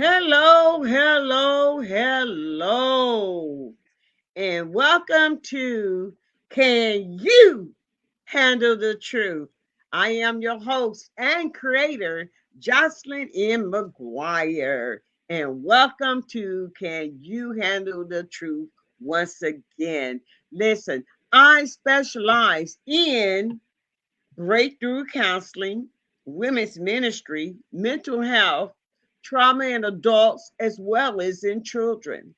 Hello, hello, hello, and welcome to Can You Handle the Truth? I am your host and creator, Jocelyn M. McGuire, and welcome to Can You Handle the Truth once again. Listen, I specialize in breakthrough counseling, women's ministry, mental health, trauma in adults, as well as in children.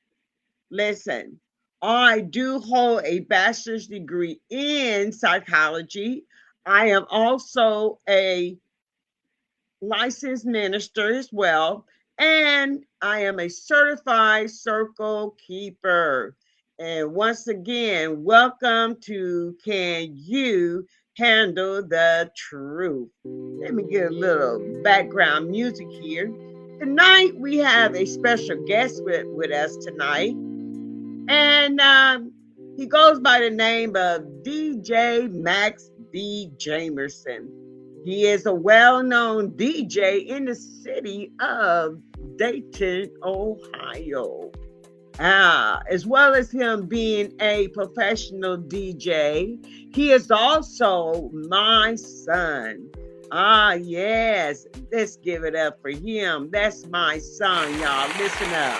Listen, I do hold a bachelor's degree in psychology. I am also a licensed minister as well, and I am a certified circle keeper. And once again, welcome to Can You Handle the Truth? Let me get a little background music here. Tonight, we have a special guest with us tonight, and he goes by the name of DJ Max B. Jamerson. He is a well-known DJ in the city of Dayton, Ohio. As well as him being a professional DJ, he is also my son. Yes, let's give it up for him. That's my son, y'all. Listen up.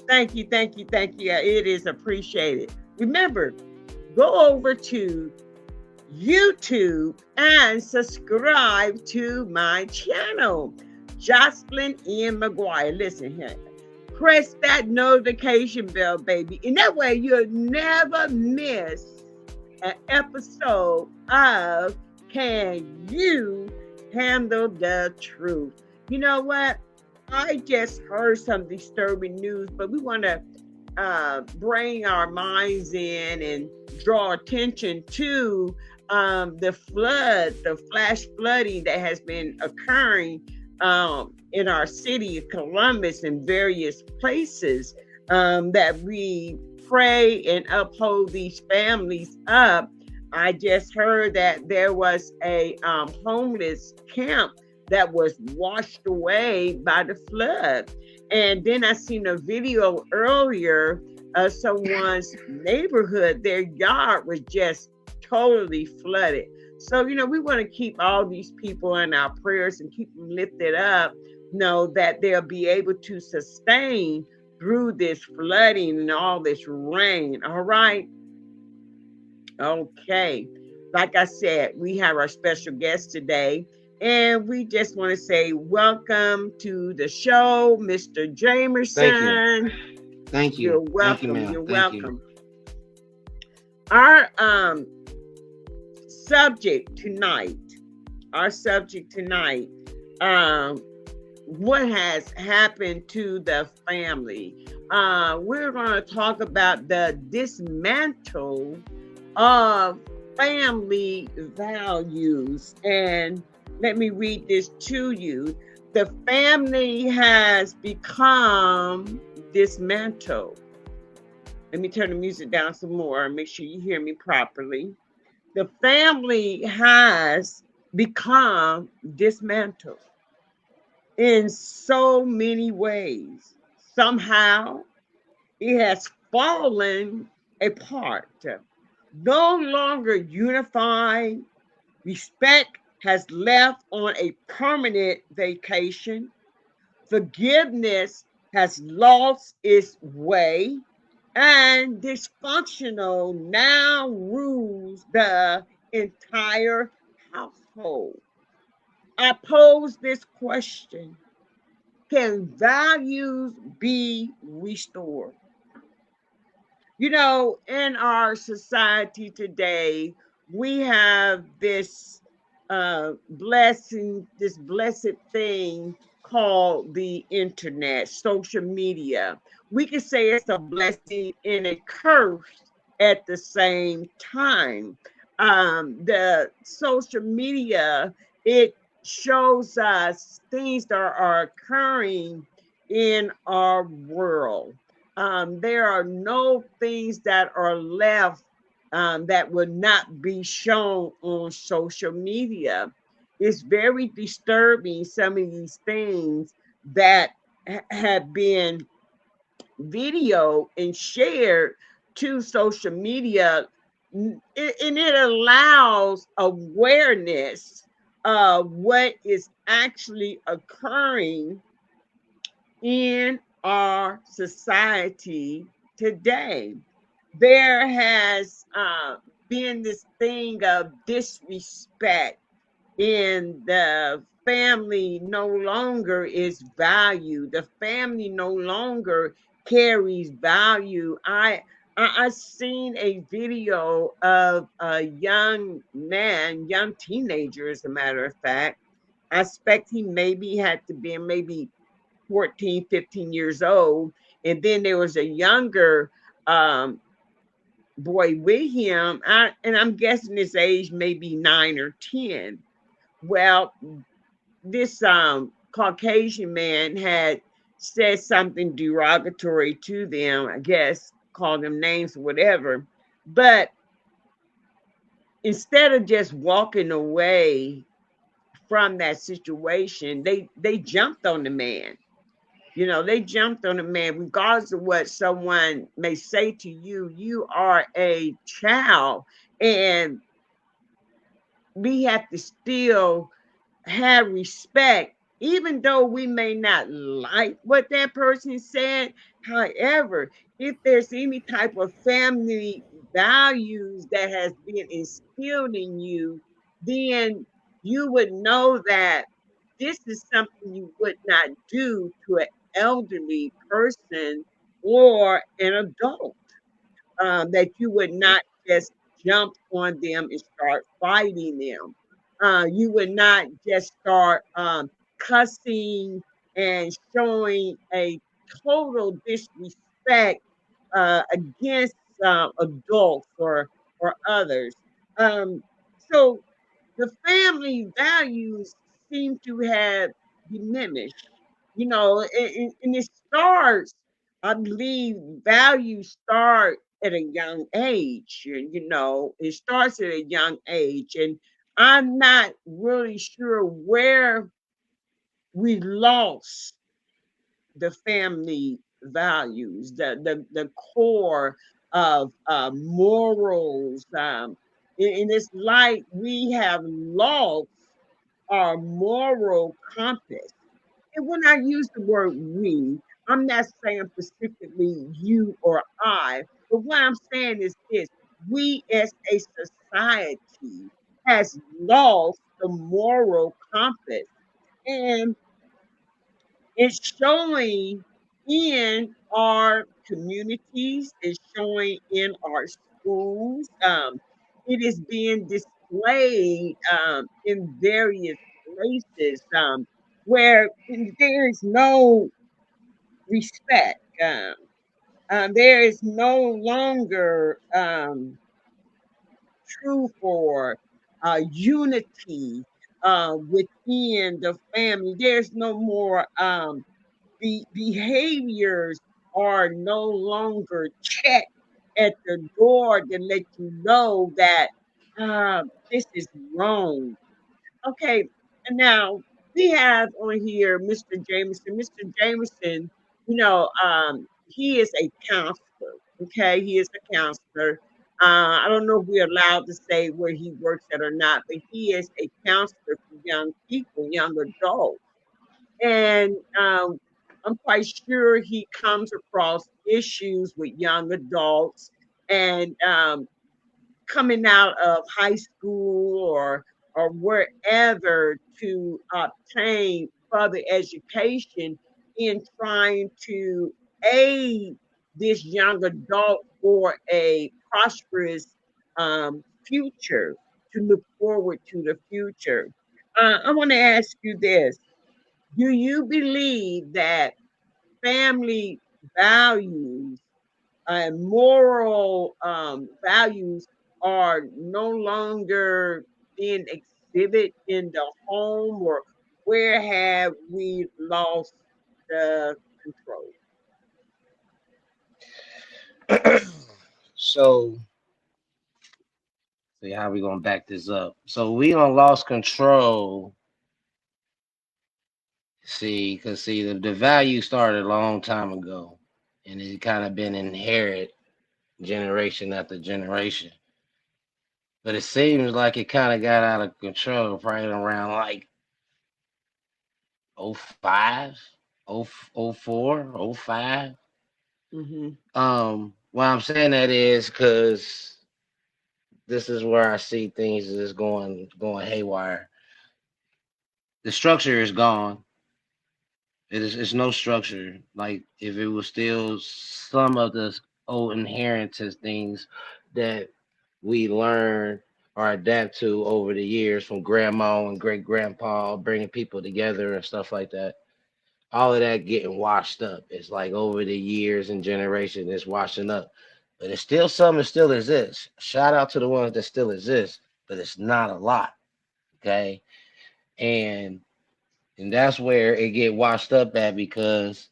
Thank you, thank you, thank you. It is appreciated. Remember, go over to YouTube and subscribe to my channel, Jocelyn M. McGuire. Listen here. Press that notification bell, baby. And that way you'll never miss an episode of Can You Handle the Truth? You know what? I just heard some disturbing news, but we want to bring our minds in and draw attention to the flash flooding that has been occurring in our city of Columbus and various places, that we pray and uphold these families up. I just heard that there was a homeless camp that was washed away by the flood. And then I seen a video earlier of someone's neighborhood. Their yard was just totally flooded. So, we want to keep all these people in our prayers and keep them lifted up, know that they'll be able to sustain through this flooding and all this rain. All right. Okay. Like I said, we have our special guest today. And we just want to say welcome to the show, Mr. Jamerson. Thank you. You're welcome. Ma'am. You're Thank welcome. Our subject tonight, what has happened to the family? We're going to talk about the dismantle of family values. And let me read this to you. The family has become dismantled. Let me turn the music down some more and make sure you hear me properly. The family has become dismantled in so many ways. Somehow it has fallen apart. No longer unified. Respect has left on a permanent vacation. Forgiveness has lost its way. And dysfunctional now rules the entire household. I pose this question: can values be restored? In our society today, we have this blessed thing called the internet, social media. We can say it's a blessing and a curse at the same time. The social media, it shows us things that are occurring in our world. There are no things that are left that would not be shown on social media. It's very disturbing, some of these things that have been video and shared to social media, and it allows awareness of what is actually occurring in our society today. There has been this thing of disrespect, and the family no longer is valued. The family no longer carries value. I seen a video of a young man, young teenager, as a matter of fact. I expect he maybe had to be maybe 14, 15 years old. And then there was a younger um, boy with him. And I'm guessing his age maybe 9 or 10. Well, this Caucasian man had said something derogatory to them, I guess, called them names or whatever. But instead of just walking away from that situation, they jumped on the man. They jumped on the man, regardless of what someone may say to you. You are a child, and we have to still have respect, even though we may not like what that person said. However, if there's any type of family values that has been instilled in you, then you would know that this is something you would not do to an elderly person or an adult, that you would not just jump on them and start fighting them. You would not just start cussing and showing a total disrespect against adults or others. Um, so the family values seem to have diminished, and it starts, I believe, values start at a young age. It starts at a young age. And I'm not really sure where we lost the family values, the core of morals. And it's like we have lost our moral compass. And when I use the word we, I'm not saying specifically you or I, but what I'm saying is this: we as a society has lost the moral compass. And it's showing in our communities, it's showing in our schools. It is being displayed in various places, where there is no respect. There is no longer truth or unity within the family. There's no more. The behaviors are no longer checked at the door to let you know that this is wrong. Okay, and now we have on here Mr. Jameson. Mr. Jameson, he is a counselor. Okay, he is a counselor. I don't know if we're allowed to say where he works at or not, but he is a counselor for young people, young adults. And I'm quite sure he comes across issues with young adults, and coming out of high school or wherever to obtain further education, in trying to aid this young adult for a prosperous future, to look forward to the future. I want to ask you this: do you believe that family values and moral values are no longer being exhibited in the home, or where have we lost the control? So See how we gonna back this up. So we done lost control. See, the value started a long time ago, and it kind of been inherited generation after generation. But it seems like it kind of got out of control right around like '05, '04, '05. Mm-hmm. Why I'm saying that is because this is where I see things is going haywire. The structure is gone. It's no structure. Like if it was still some of the old inheritance things that we learn or adapt to over the years from grandma and great grandpa, bringing people together and stuff like that. All of that getting washed up. It's like over the years and generation, it's washing up. But it's still some that still exists. Shout out to the ones that still exist, but it's not a lot. Okay. And and that's where it get washed up at because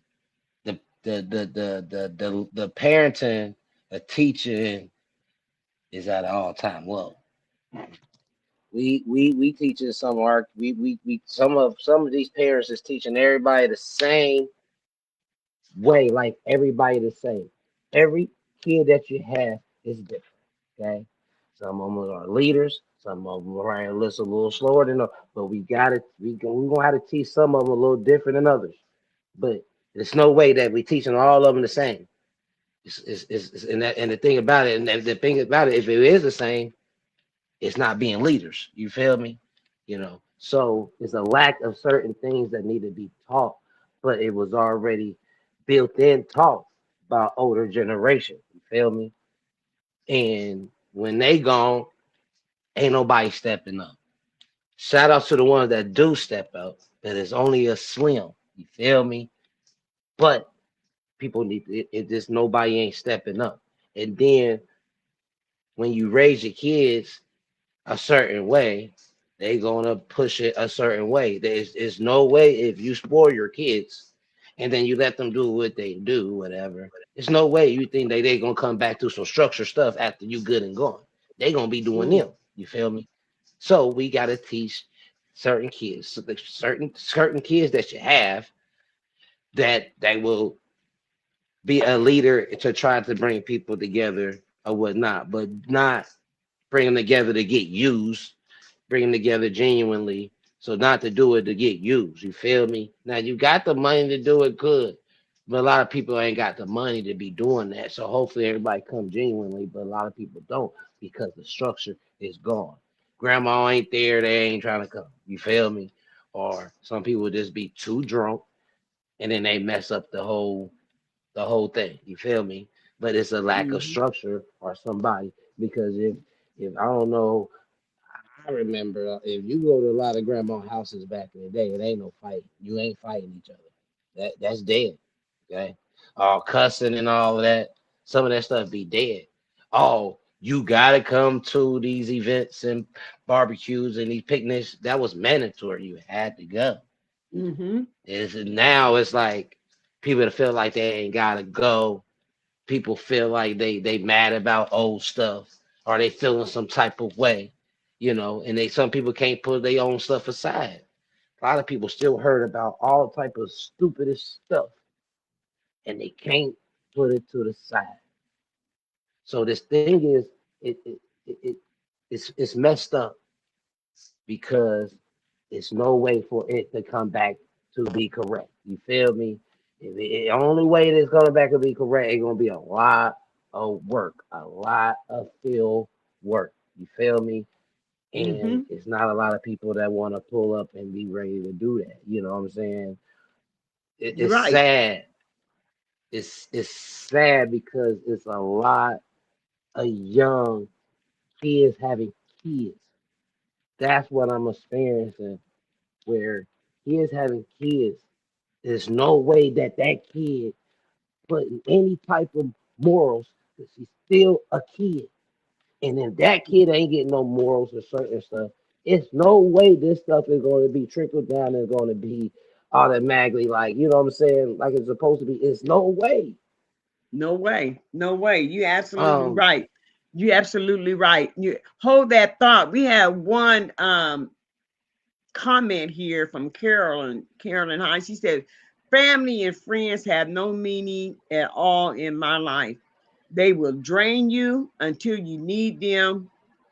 the parenting, the teaching is at an all time low. We teaching some art. We some of these parents is teaching everybody the same way, like everybody the same. Every kid that you have is different. Okay, some of them are leaders. Some of them are a little slower than others. But we gonna have to teach some of them a little different than others. But there's no way that we teaching all of them the same. And the thing about it, and the thing about it, if it is the same, it's not being leaders. You feel me? So it's a lack of certain things that need to be taught, but it was already built in taught by older generation. You feel me? And when they gone, ain't nobody stepping up. Shout out to the ones that do step up, but it's only a slim. You feel me? But people need it just nobody ain't stepping up. And then when you raise your kids a certain way, they gonna push it a certain way. There's no way if you spoil your kids and then you let them do what they do, whatever. There's no way you think they gonna come back to some structured stuff after you good and gone. They gonna be doing Mm. them. You feel me? So we gotta teach certain kids, certain kids that you have that they will be a leader to try to bring people together or whatnot, but not bring them together to get used, bring them together genuinely. So not to do it to get used. You feel me? Now you got the money to do it good, but a lot of people ain't got the money to be doing that. So hopefully everybody come genuinely, but a lot of people don't because the structure is gone. Grandma ain't there, they ain't trying to come. You feel me? Or some people just be too drunk and then they mess up the whole thing. You feel me? But it's a lack of Mm-hmm. structure or somebody because if I don't know, I remember if you go to a lot of grandma houses back in the day, it ain't no fight. You ain't fighting each other. That's dead. Okay, all cussing and all of that. Some of that stuff be dead. Oh, you gotta come to these events and barbecues and these picnics. That was mandatory. You had to go. Mm-hmm. Now it's like people that feel like they ain't gotta go. People feel like they mad about old stuff or they feeling some type of way, and some people can't put their own stuff aside. A lot of people still heard about all type of stupidest stuff and they can't put it to the side. So this thing is it's messed up because it's no way for it to come back to be correct. You feel me? If the only way it's coming back to be correct, it's gonna be a lot of work, a lot of field work. You feel me? And Mm-hmm. it's not a lot of people that want to pull up and be ready to do that. You know what I'm saying? You're It's right. sad. It's sad because it's a lot of young kids having kids. That's what I'm experiencing. Where kids having kids, there's no way that that kid putting any type of morals because he's still a kid. And if that kid ain't getting no morals or certain stuff, it's no way this stuff is going to be trickled down and going to be automatically like, you know what I'm saying, like it's supposed to be. It's no way. No way. No way. You're absolutely Um, right. You're absolutely right. You hold that thought. We have one comment here from Carolyn Hines. She said, family and friends have no meaning at all in my life. They will drain you until you need them,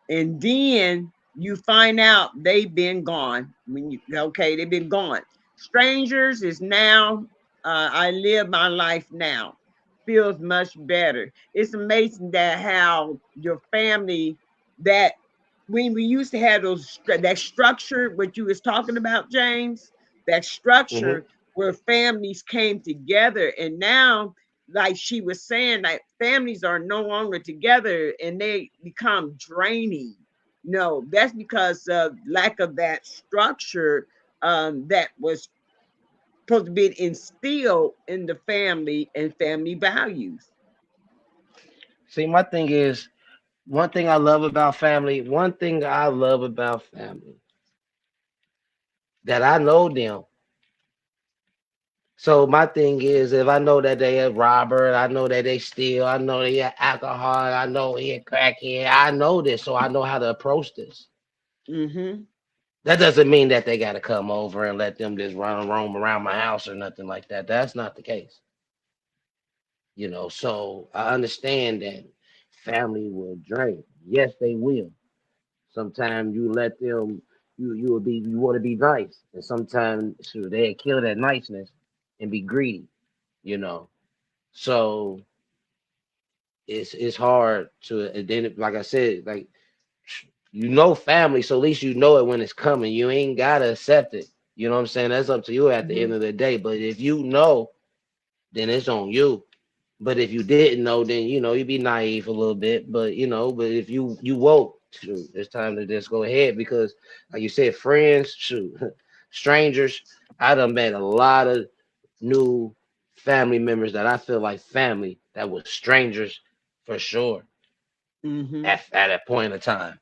and then you find out they've been gone. When you okay, they've been gone. Strangers is now. I live my life now. Feels much better. It's amazing that how your family that when we used to have those that structure, what you was talking about, James, that Hmm. structure where families came together, and now, like she was saying, like families are no longer together and they become draining. No, that's because of lack of that structure that was supposed to be instilled in the family and family values. See, my thing is, one thing I love about family, one thing I love about family, that I know them. So my thing is, if I know that they a robber, I know that they steal, I know they a alcohol, I know he a crackhead, I know this, so I know how to approach this. Mm-hmm. That doesn't mean that they got to come over and let them just run and roam around my house or nothing like that. That's not the case, you know. So I understand that family will drain. Yes, they will. Sometimes you let them. You want to be nice, and sometimes sure, they kill that niceness and be greedy, you know. So it's hard to, and then like I said, like you know family, so at least you know it when it's coming. You ain't gotta accept it. You know what I'm saying? That's up to you at the Mm-hmm. end of the day. But if you know, then it's on you. But if you didn't know, then you know you be naive a little bit. But you know, but if you woke, shoot, it's time to just go ahead because, like you said, friends, shoot, strangers. I done met a lot of new family members that I feel like family that was strangers for sure Mm-hmm. at a point of time,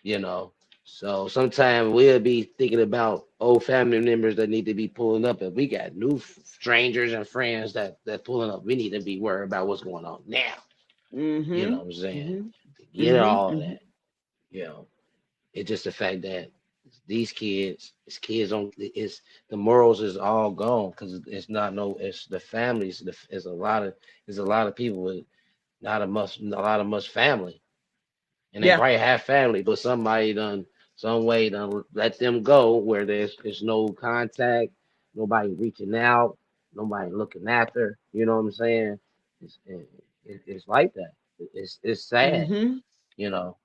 you know. So sometimes we'll be thinking about old family members that need to be pulling up, and we got new strangers and friends that pulling up. We need to be worried about what's going on now. You know Mm-hmm. what I'm saying? Mm-hmm. Get Mm-hmm. all Mm-hmm. that. You know, it's just the fact that these kids, it's kids on, it's the morals is all gone because it's not no, it's the families. It's there's a lot of people with a lot of much family, and they Yeah. probably have family, but somebody done some way done let them go where there's no contact, nobody reaching out, nobody looking after. You know what I'm saying? It's like that. It's sad. Mm-hmm. You know,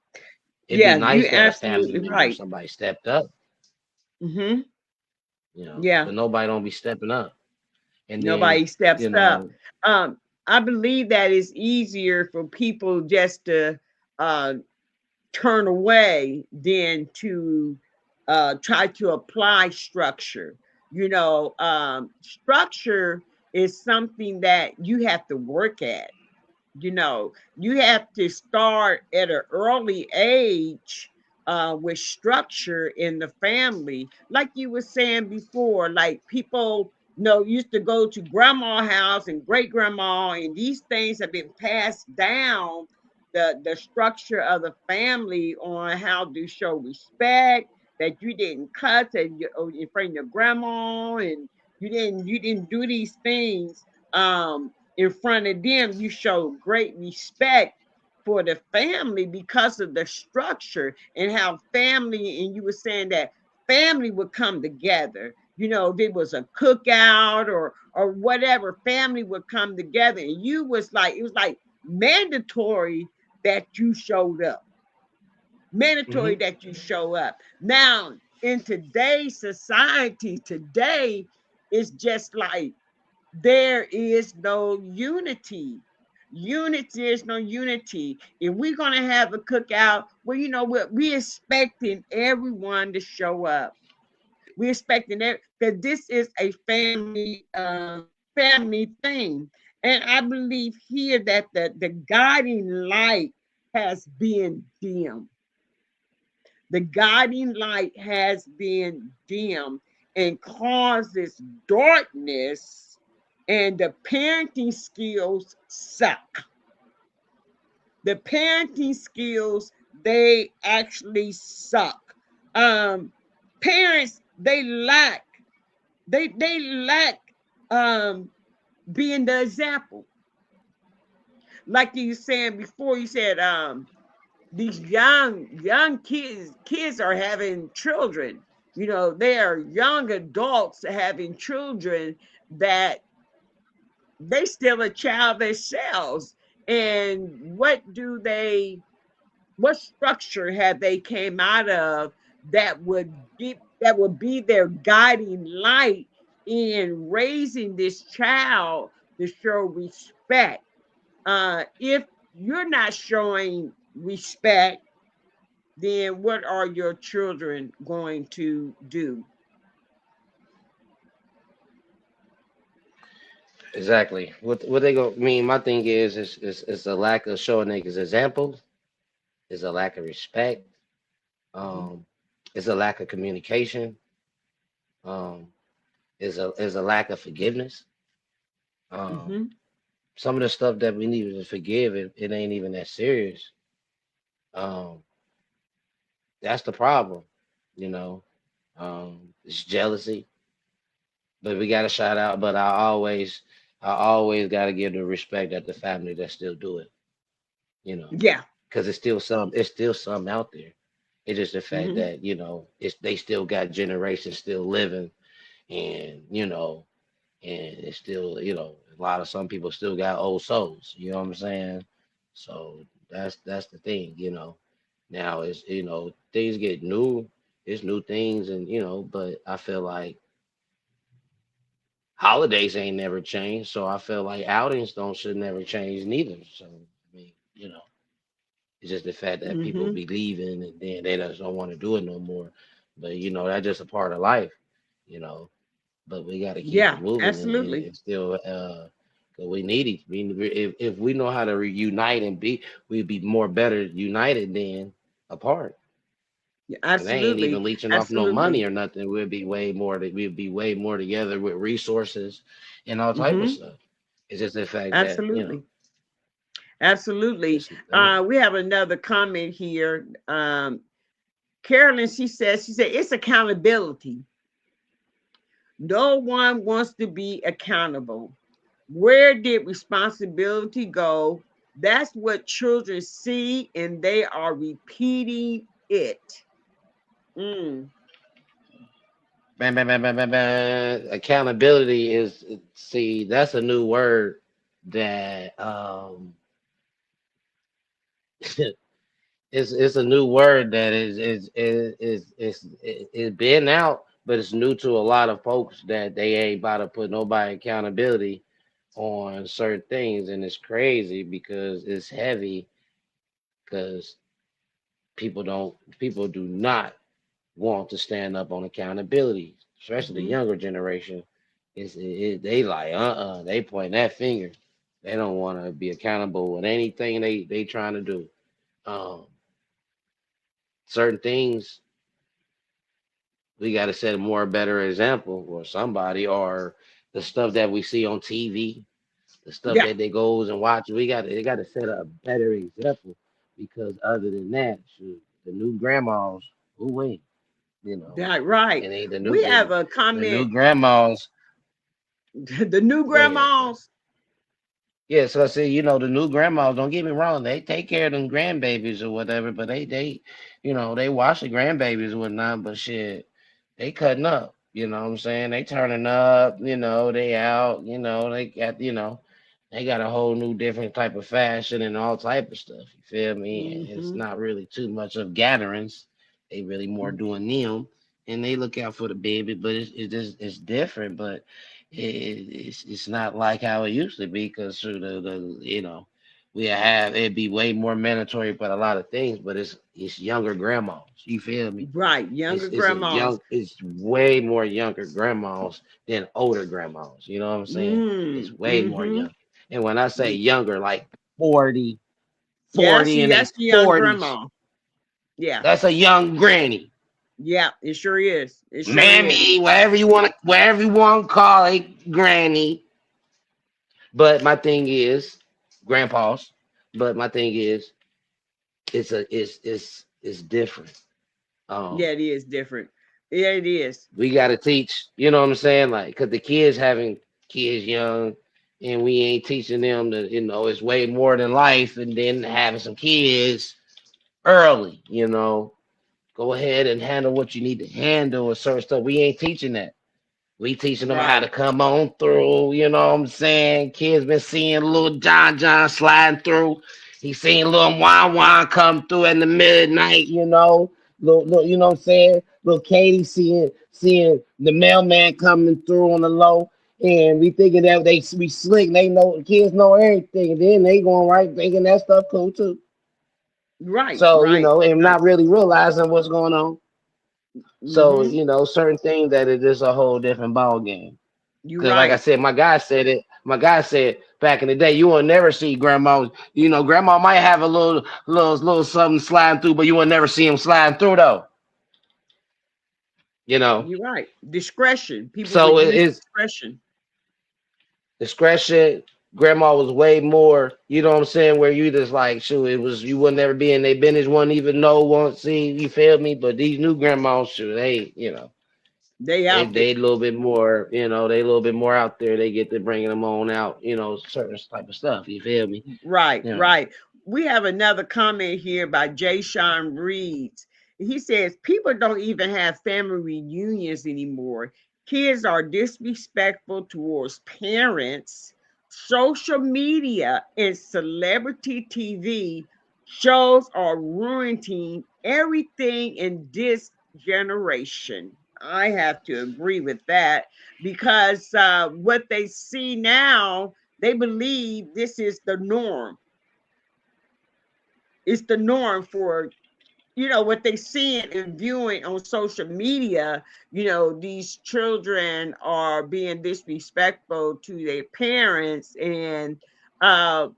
it'd be Yeah, you nice that a family absolutely member or right. somebody stepped up. Mm-hmm. You know, Yeah. but nobody don't be stepping up. And then Nobody steps you up. know, I believe that it's easier for people just to uh, turn away than to try to apply structure. Structure is something that you have to work at. You have to start at an early age with structure in the family, like you were saying before. Like people used to go to grandma's house and great grandma, and these things have been passed down. The structure of the family on how to show respect, that you didn't cuss in front of your grandma, and you didn't do these things in front of them. You show great respect for the family because of the structure and how family, and you were saying that family would come together. There was a cookout or whatever, family would come together, and it was like mandatory that you showed up. Mandatory hmm that you show up. Now, in today's society, today, it's just like there is no unity. There's no unity. If we're gonna have a cookout, well, you know what? We're expecting everyone to show up. We're expecting that because this is a family thing. And I believe here that the guiding light has been dim. The guiding light has been dim and causes darkness, and the parenting skills suck. The parenting skills, they actually suck. Um, Parents, they lack um being the example. Like you saying before, you said these young kids are having children. They are young adults having children that they still a child themselves. And what structure have they came out of that would be their guiding light in raising this child to show respect? If you're not showing respect, then what are your children going to do? Exactly. What they go mean? My thing is a lack of showing niggas examples. Is a lack of respect. Um, is a lack of communication. Um, is a lack of forgiveness. Um, Mm-hmm. some of the stuff that we need to forgive, it ain't even that serious. Um, that's the problem. You know, it's jealousy. But we got to shout out. But I always got to give the respect that the family that still do it. You know, Yeah. because it's still some out there. It's just the fact Mm-hmm. that they still got generations still living, and and it's still a lot of some people still got old souls. You know what I'm saying? So that's the thing. Now it's things get new, it's new things, and but I feel like holidays ain't never changed, so I feel like outings don't should never change neither. So I mean, it's just the fact that people Mm-hmm. be leaving and then they just don't want to do it no more. But that's just a part of life, you know. But we got to keep it Yeah, moving and, absolutely. and still, 'cause we need it. If we know how to reunite and we'd be more better united than apart. Yeah, And they ain't absolutely. even leeching off no money Absolutely. or nothing. We'd be way more together with resources and all type of Mm-hmm. stuff. It's just the fact that Absolutely. Absolutely. it's the thing. We have another comment here. Carolyn, she said, it's accountability. No one wants to be accountable. Where did responsibility go? That's what children see, and they are repeating it. Mm. Bam, bam, bam, bam, bam, bam. Accountability is, see, that's a new word that it's a new word that is been out, but it's new to a lot of folks that they ain't about to put nobody accountability on certain things, and it's crazy because it's heavy because people do not want to stand up on accountability, especially the Hmm. younger generation. They like they point that finger. They don't want to be accountable with anything they trying to do. Um, certain things we got to set a more better example or somebody, or the stuff that we see on TV, the stuff Yeah, that they goes and watch. They got to set a better example because other than that, shoot, the new grandmas who win, you know, that right. and they the new We have a the new comment. grandmas. The new Go ahead. grandmas. Yeah, so I say, the new grandmas, don't get me wrong, they take care of them grandbabies or whatever, but they watch the grandbabies and whatnot, but shit, they cutting up, you know what I'm saying? They turning up, they out, they got a whole new different type of fashion and all type of stuff, you feel me? And it's Hmm. not really too much of gatherings. They really more doing them and they look out for the baby, but it's different, but it's not like how it used to be because through we have it'd be way more mandatory but a lot of things, but it's younger grandmas, you feel me? Right, it's younger it's a grandmas. young it's way more younger grandmas than older grandmas, you know what I'm saying? It's Mm. way more Hmm. young, and when I say younger, like 40 Yeah, 40 see, in their that's the young 40s, grandma. Yeah, that's a young granny, yeah, it sure is. It sure is. mammy, whatever you want to call it, granny. But my thing is, grandpas. But my thing is, it's different. Yeah, Um, it is different. Yeah, it is. we got to teach. You know what I'm saying? Like, cause the kids having kids young, and we ain't teaching them that it's way more than life, and then having some kids early. Go ahead and handle what you need to handle and certain stuff. We ain't teaching that. We teaching them how to Right. come on through. You know what I'm saying? Kids been seeing little John sliding through. He seen little Juan come through in the midnight. Little, you know what I'm saying? Little Katie seeing the mailman coming through on the low. And we thinking that we slick. They know kids know everything. And then they going right thinking that stuff cool too. Right. So Right. and Right. not really realizing what's going on. So Mm-hmm. certain things that it is a whole different ball game. You're Cause like I right. said, my guy said it. My guy said back in the day, you will never see grandma. Grandma might have a little something sliding through, but you will never see him sliding through though. You know. You're right. Discretion. People So would it use is discretion. discretion. Grandma was way more. You know what I'm saying? Where you just like, shoot, it was you would never be in their business. Wouldn't even know. Won't see. You feel me? But these new grandmas, shoot, They out there. they a little bit more. They a little bit more out there. They get to bringing them on out. Certain type of stuff. You feel me? Right, You know. right. We have another comment here by Jay Sean Reeds. He says people don't even have family reunions anymore. Kids are disrespectful towards parents. Social media and celebrity TV shows are ruining everything in this generation. I have to agree with that because what they see now, they believe this is the norm. It's the norm for what they seeing and viewing on social media. These children are being disrespectful to their parents, and uh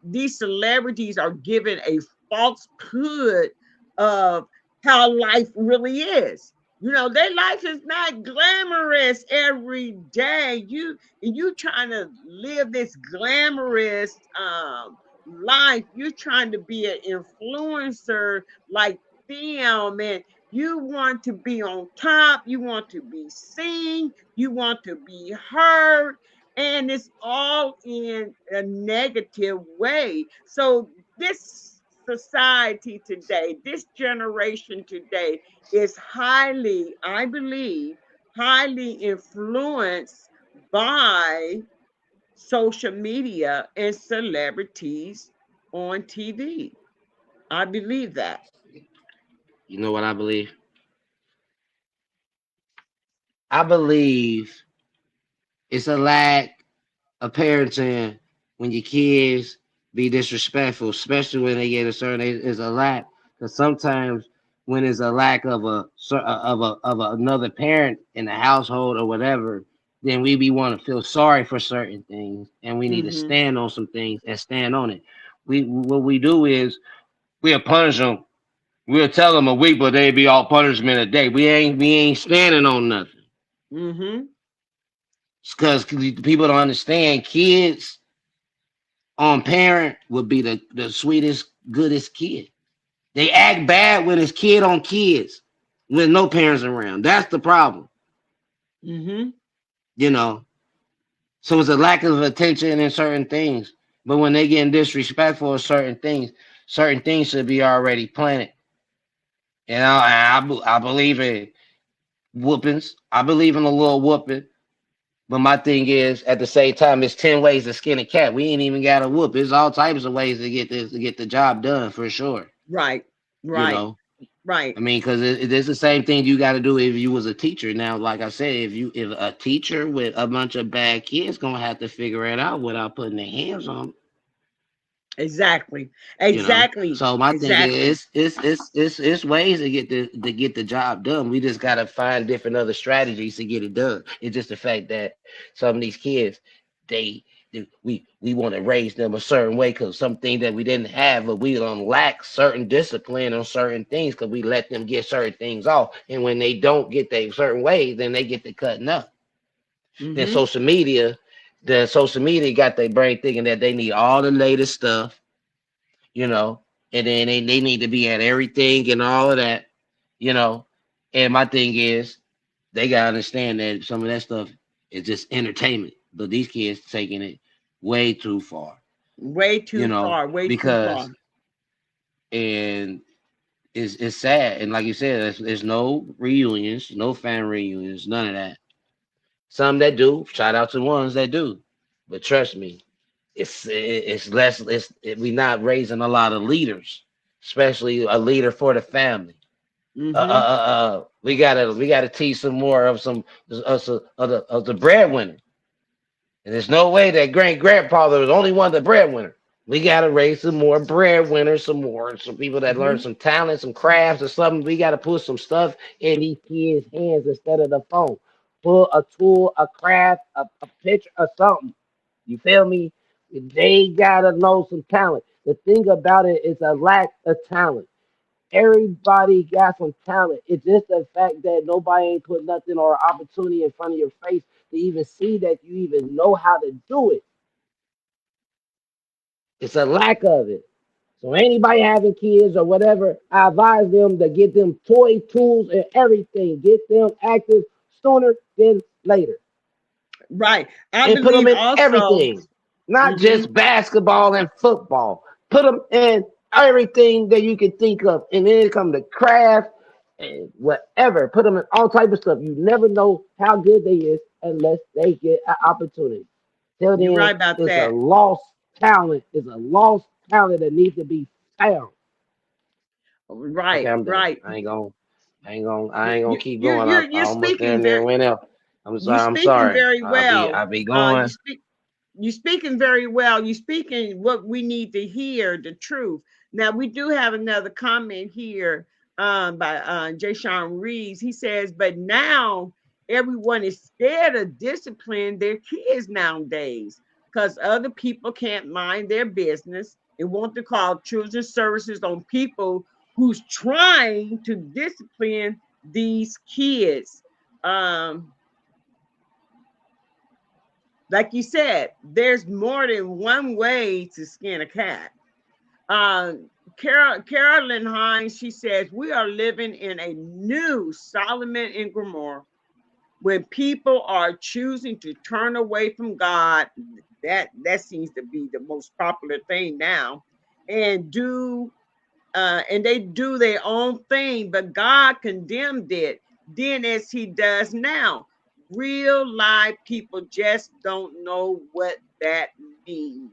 these celebrities are given a falsehood of how life really is. Their life is not glamorous every day. You trying to live this glamorous life. You're trying to be an influencer like them, and you want to be on top, you want to be seen, you want to be heard, and it's all in a negative way. So this society today, this generation today is highly, I believe, highly influenced by social media and celebrities on TV. I believe that. You know what I believe? I believe it's a lack of parenting when your kids be disrespectful, especially when they get a certain age. Is a lack because sometimes when there's a lack of another parent in the household or whatever, then we be want to feel sorry for certain things, and we need to Mhm. stand on some things and stand on it. What we do is we'll punish them. We'll tell them a week, but they be all punishment a day. We ain't standing on nothing. Mhm. Because people don't understand kids on parent would be the sweetest, goodest kid. They act bad when it's kid on kids when no parents around. That's the problem, Mhm. you know. So it's a lack of attention in certain things. But when they getting disrespectful of certain things should be already planted. I believe in whoopings. I believe in a little whooping. But my thing is, at the same time, it's 10 ways to skin a cat. We ain't even got to whoop. It's all types of ways to get the job done for sure. Right. You Right. know, Right. I mean, because it's the same thing you got to do if you was a teacher. Now, like I said, if a teacher with a bunch of bad kids gonna have to figure it out without putting their hands on 'em. Exactly. So Exactly. my thing Exactly. is, it's ways to get the job done. We just gotta find different other strategies to get it done. It's just the fact that some of these kids, they, we want to raise them a certain way because something that we didn't have, but we don't lack certain discipline on certain things because we let them get certain things off, and when they don't get their certain ways, then they get to cutting up. Then Mhm. social media got their brain thinking that they need all the latest stuff you know, and then they need to be at everything and all of that, you know. And my thing is, they gotta understand that some of that stuff is just entertainment, but these kids taking it way too far, Way you too know, far, way too far. because and it's sad. And like you said, there's no reunions, no fan reunions, none of that. Some that do, shout out to the ones that do, but trust me, it's less. We not raising a lot of leaders, especially a leader for the family. Mm-hmm. We gotta teach some more of some of the breadwinner. And there's no way that great grandfather was only one the breadwinner. We gotta raise some more breadwinners, some people that learn Mm-hmm. some talent, some crafts or something. We gotta put some stuff in these kids' hands instead of the phone. Put a tool, a craft, a picture, or something. You feel me? They gotta know some talent. The thing about it is a lack of talent. Everybody got some talent. It's just the fact that nobody ain't put nothing or opportunity in front of your face to even see that you even know how to do it. It's a lack of it. So anybody having kids or whatever, I advise them to get them toy tools and everything. Get them active sooner than later. Right. I And put them believe in also. everything, not Mm-hmm. just basketball and football. Put them in everything that you can think of, and then it come to craft and whatever. Put them in all type of stuff. You never know how good they is unless they get an opportunity. Till You're then, right about it's a that. lost talent. It's a lost talent that needs to be found. Okay, Right. I'm done. Right. I ain't gonna keep going. I You're almost there speaking and there very went out. you I'm speaking sorry. very well. I'll be You going. speak you speaking very well. You speaking what we need to hear, the truth. Now we do have another comment here by Jay Sean Reeves. He says, but now everyone is scared of discipline their kids nowadays because other people can't mind their business and want to call children's services on people who's trying to discipline these kids. Um, like you said, there's more than one way to skin a cat. Carolyn Hines, she says, we are living in a new Solomon and Gomorrah when people are choosing to turn away from God. That seems to be the most popular thing now, and they do their own thing, but God condemned it then as he does now. Real life people just don't know what that means.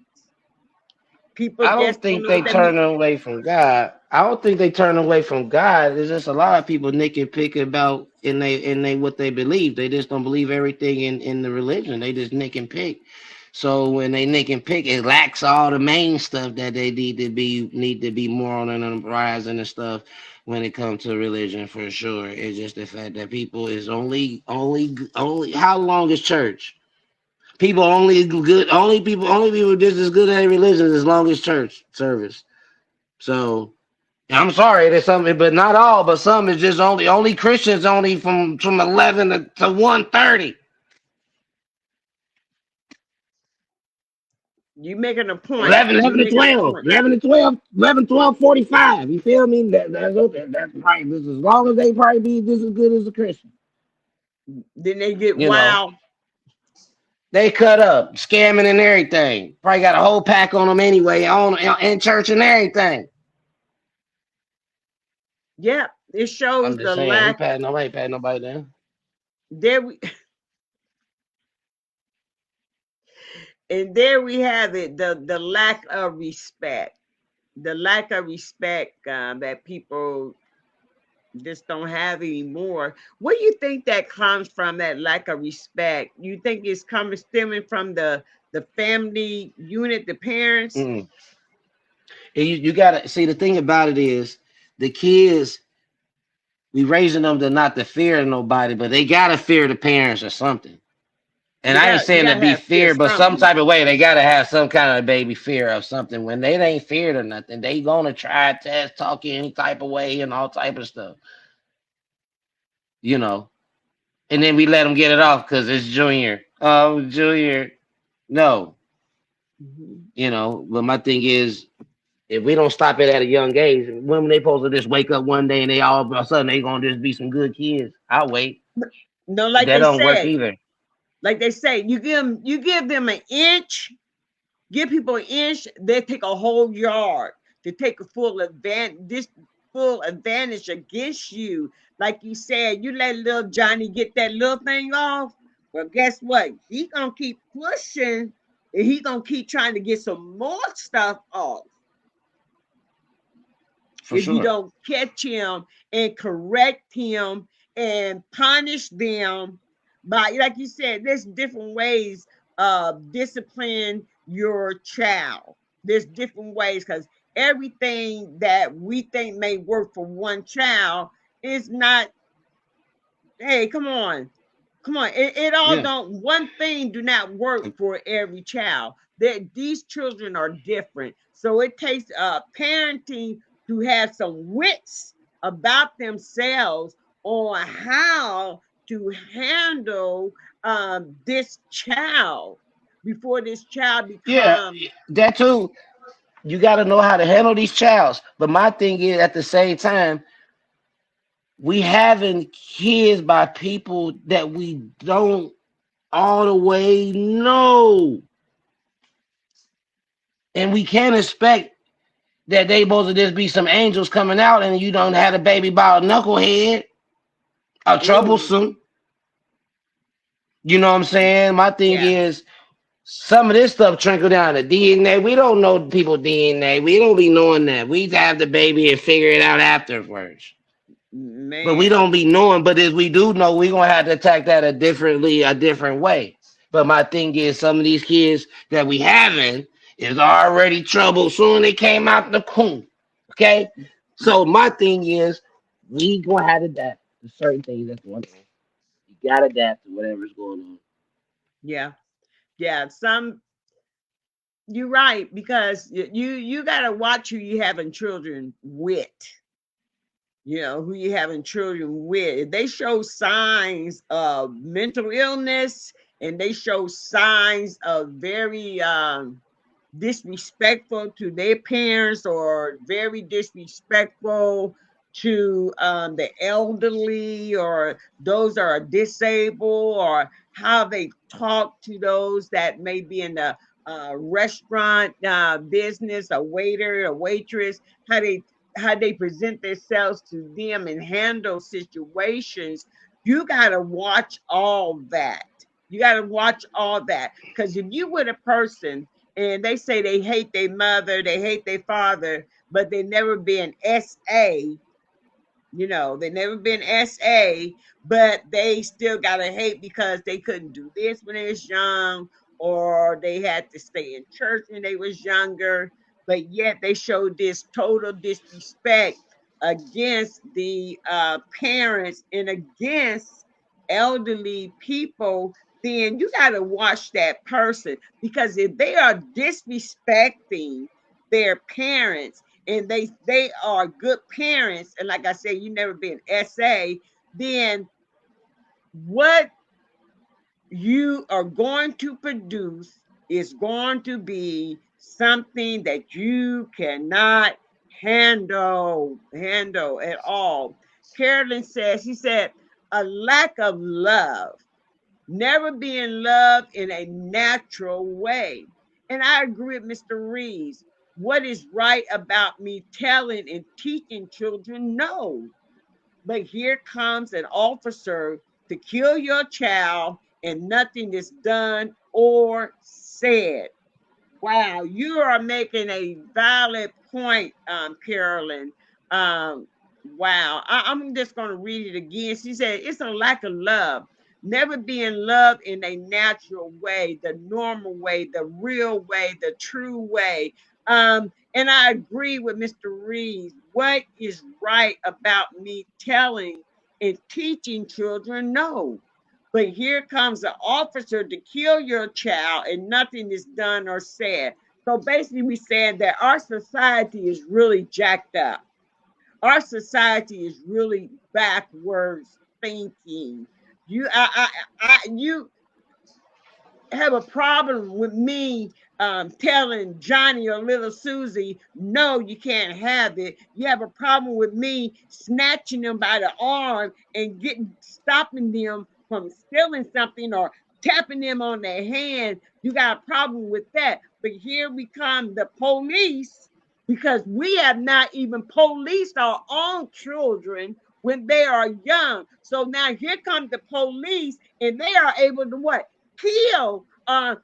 People I just don't don't think know what they that means. turn away from God. I don't think they turn away from God. There's just a lot of people nick and pick about in they what they believe. They just don't believe everything in the religion. They just nick and pick. So when they nick and pick, it lacks all the main stuff that they need to be more on the horizon and stuff when it comes to religion for sure. It's just the fact that people is only how long is church? People only people just as good at religion as long as church service. So I'm sorry, there's something, but not all, but some is just only Christians only from 11 to 1:30. You making a point. 11, You 11 to making a 12, point. 11 to 12, 11, 12, 45. You feel me? That's okay. That's right. This as long as they probably be just as good as a Christian. Then they get You know, wild. they cut up, scamming and everything. Probably got a whole pack on them anyway, on in church and everything. Yep. It shows I'm just the saying, lack. nobody ain't patting nobody down. There we there we have it. The lack of respect. The lack of respect that people just don't have anymore. What do you think that comes from? That lack of respect? You think it's coming stemming from the family unit, the parents? Mm. And you gotta see the thing about it is the kids we raising them to not to fear nobody, but they gotta fear the parents or something. And I ain't You saying to gotta be have fear feared, but some something. type of way they gotta have some kind of baby fear of something. When they ain't feared or nothing, they gonna try, test, talk you any type of way and all type of stuff, you know. And then we let them get it off because it's Junior. Oh, Junior, no, Mhm. But my thing is. If we don't stop it at a young age, when they supposed to just wake up one day and they all of a sudden they gonna just be some good kids? I'll wait. No, That don't work either. like they say, you give them an inch. Give people an inch, they take a whole yard to take a full advantage against you. Like you said, you let little Johnny get that little thing off. Well, guess what? He gonna keep pushing, and he gonna keep trying to get some more stuff off For if you sure. don't catch him and correct him and punish them by, like you said, there's different ways of discipline your child. There's different ways because everything that we think may work for one child is not. Hey, come on, come on. It all Yeah. don't. One thing do not work for every child. That these children are different, so it takes parenting to have some wits about themselves on how to handle this child before this child Yeah, becomes. that too. You got to know how to handle these childs. But my thing is, at the same time, we having kids by people that we don't all the way know, and we can't expect that they supposed to just be some angels coming out, and you don't have a baby by a knucklehead or Ooh, troublesome. You know what I'm saying? My thing yeah, is, some of this stuff trickle down to DNA. We don't know people DNA. We don't be knowing that. We have the baby and figure it out afterwards. But we man, don't be knowing. But if we do know, we gonna have to attack that a different way. But my thing is, some of these kids that we having is already trouble soon they came out the coon. Okay, so my thing is, we gonna have to adapt to certain things. That's one thing. You gotta adapt to whatever's going on. yeah, yeah. You're right because you got to watch who you having children with. Who you having children with. If they show signs of mental illness and they show signs of very disrespectful to their parents or very disrespectful to the elderly or those that are disabled or how they talk to those that may be in the restaurant business, a waiter, a waitress, how they present themselves to them and handle situations. You got to watch all that. You got to watch all that because if you with a person and they say they hate their mother, they hate their father, but they never been SA. They never been SA, but they still got to hate because they couldn't do this when they was young, or they had to stay in church when they was younger, but yet they showed this total disrespect against the parents and against elderly people. Then you got to watch that person because if they are disrespecting their parents and they are good parents, and like I said, you never been SA, then what you are going to produce is going to be something that you cannot handle at all. Carolyn says, she said, a lack of love, never being loved in a natural way. And I agree with Mr. Reeves. What is right about me telling and teaching children? No. But here comes an officer to kill your child and nothing is done or said. Wow, you are making a valid point, Carolyn. Um, wow, I'm just going to read it again. She said, it's a lack of love, never being loved in a natural way, the normal way, the real way, the true way. And I agree with Mr. Reeves. What is right about me telling and teaching children? No. But here comes an officer to kill your child and nothing is done or said. So basically, we said that our society is really jacked up. Our society is really backwards thinking. You, you have a problem with me telling Johnny or little Susie, no, you can't have it. You have a problem with me snatching them by the arm and stopping them from stealing something or tapping them on their hand. You got a problem with that. But here we come, the police, because we have not even policed our own children when they are young. So now here comes the police, and they are able to what? Kill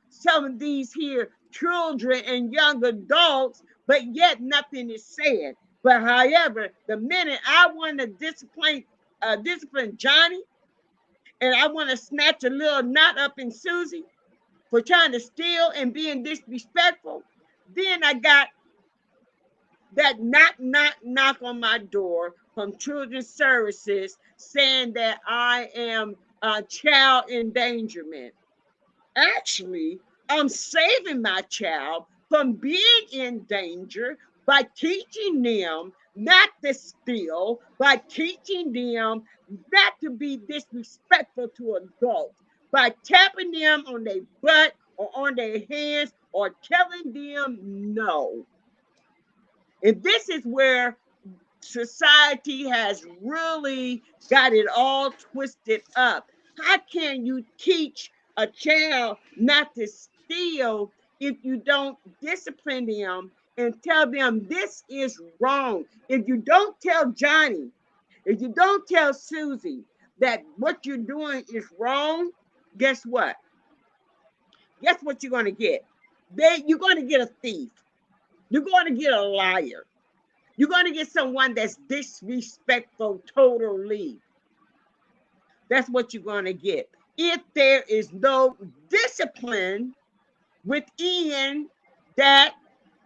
some of these here children and young adults, but yet nothing is said. But however, the minute I want to discipline Johnny, and I want to snatch a little knot up in Susie for trying to steal and being disrespectful, then I got that knock on my door from Children's Services saying that I am child endangerment. Actually, I'm saving my child from being in danger by teaching them not to steal, by teaching them not to be disrespectful to adults, by tapping them on their butt or on their hands or telling them no. And this is where society has really got it all twisted up. How can you teach a child not to steal if you don't discipline them and tell them this is wrong? If you don't tell Johnny, if you don't tell Susie that what you're doing is wrong, guess what? Guess what you're going to get? You're going to get a thief. You're going to get a liar. You're going to get someone that's disrespectful totally. That's what you're going to get. If there is no discipline within that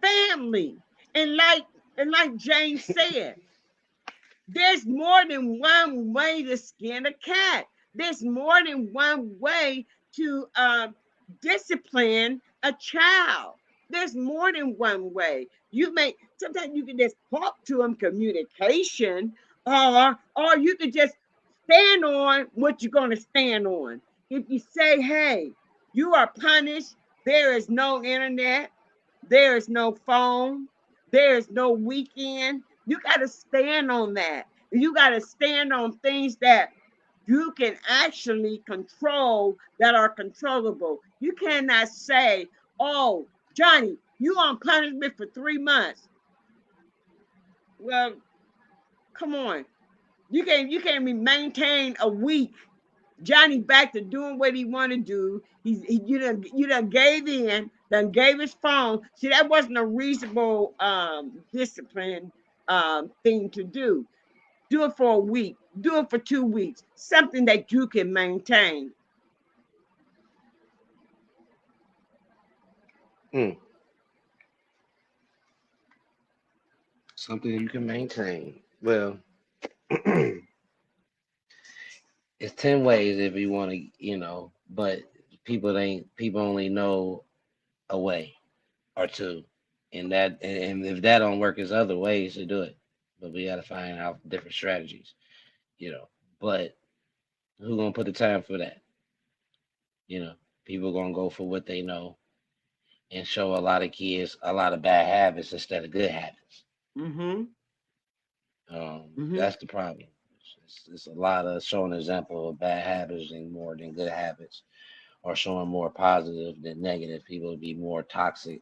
family. And like James said, there's more than one way to skin a cat. There's more than one way to discipline a child. There's more than one way. Sometimes you can just talk to them, communication, or you can just stand on what you're going to stand on. If you say, hey, you are punished, there is no internet, there is no phone, there is no weekend. You got to stand on that. You got to stand on things that you can actually control, that are controllable. You cannot say, oh, Johnny, you on punishment for 3 months. Well, come on. You can't maintain a week. Johnny back to doing what he want to do. You done gave in, done gave his phone. See, that wasn't a reasonable discipline thing to do. Do it for a week. Do it for 2 weeks. Something that you can maintain. Mm, something you can maintain. Well, it's 10 ways if you want to, but people only know a way or two, and if that don't work, there's other ways to do it. But we got to find out different strategies, you know. But who gonna put the time for that? You know, people gonna go for what they know and show a lot of kids a lot of bad habits instead of good habits. Mm-hmm. Mm-hmm. That's the problem. It's a lot of showing example of bad habits and more than good habits, or showing more positive than negative. People would be more toxic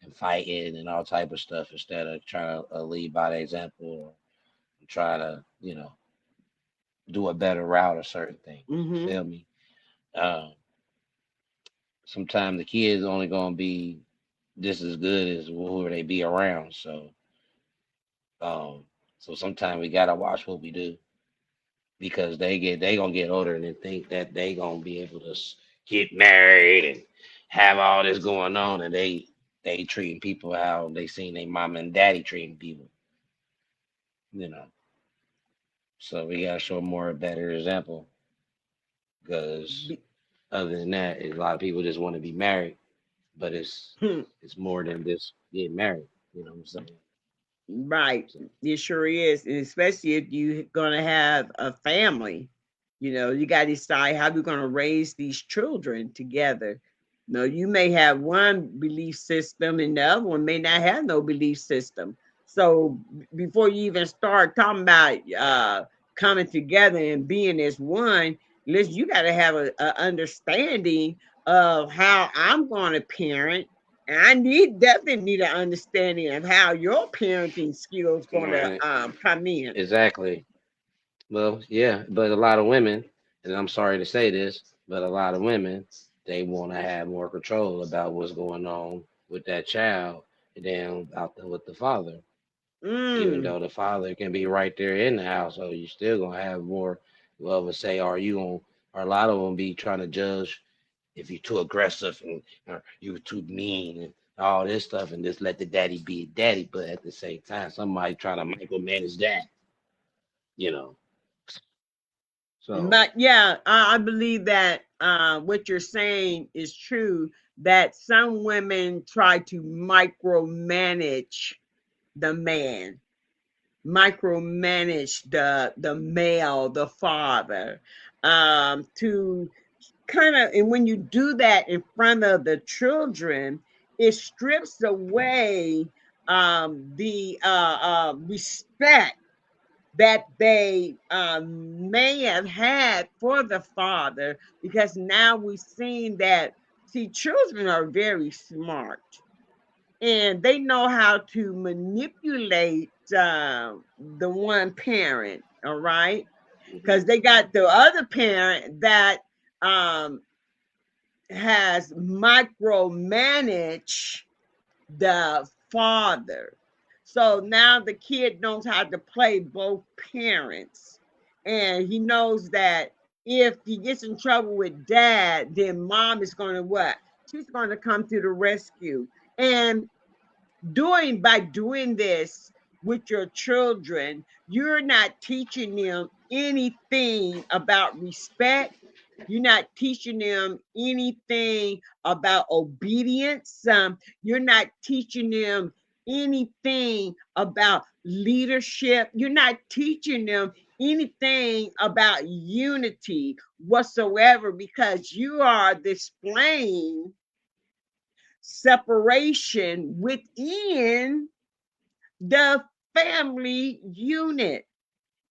and fighting and all type of stuff instead of trying to lead by the example or try to, do a better route or certain things. You Mm-hmm. feel me? Um, Sometimes the kids only gonna be just as good as who they be around. Um, so sometimes we gotta watch what we do because they gonna get older and then think that they gonna be able to get married and have all this going on, and they treating people how they seen their mom and daddy treating people, you know. So we gotta show more a better example because Be- other than that, a lot of people just want to be married, but hmm. it's more than just getting married. You know what I'm saying? Right. So, It sure is. And especially if you're going to have a family, you got to decide how you're going to raise these children together. No, you may have one belief system and the other one may not have no belief system. So before you even start talking about coming together and being as one, listen, you got to have a understanding of how I'm going to parent. And I definitely need an understanding of how your parenting skills going to Right. come in. Exactly. Well, yeah, but a lot of women, and I'm sorry to say this, but a lot of women, they want to have more control about what's going on with that child than with the father. Even Mm. though the father can be right there in the household, you still gonna have more of a say. Are you gonna? Or a lot of them be trying to judge if you're too aggressive and or you too mean and all this stuff, and just let the daddy be daddy. But at the same time, somebody trying to micromanage that, you know. So But yeah, I believe that what you're saying is true. That some women try to micromanage the man, micromanage the male, the father, to kind of. And when you do that in front of the children, it strips away the respect that they may have had for the father, because now we've seen that, see, children are very smart and they know how to manipulate the one parent, all right, mhm. because they got the other parent that um, has micromanaged the father. So now the kid knows how to play both parents. And he knows that if he gets in trouble with dad, then mom is going to what? She's going to come to the rescue. And by doing this with your children, you're not teaching them anything about respect. You're not teaching them anything about obedience. You're not teaching them anything about leadership. You're not teaching them anything about unity whatsoever, because you are displaying separation within the family unit,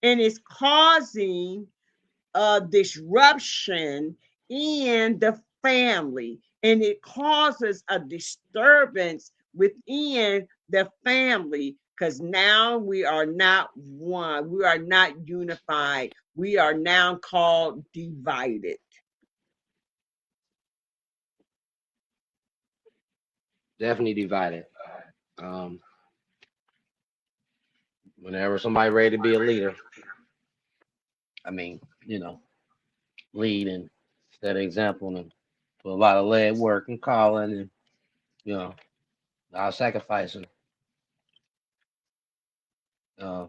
and it's causing a disruption in the family, and it causes a disturbance within the family, because now we are not one, we are not unified, we are now called divided. Definitely divided. Um, Whenever somebody ready to be a leader, I mean, lead and set an example and put a lot of lead work and calling and you know, a lot of sacrificing. Uh,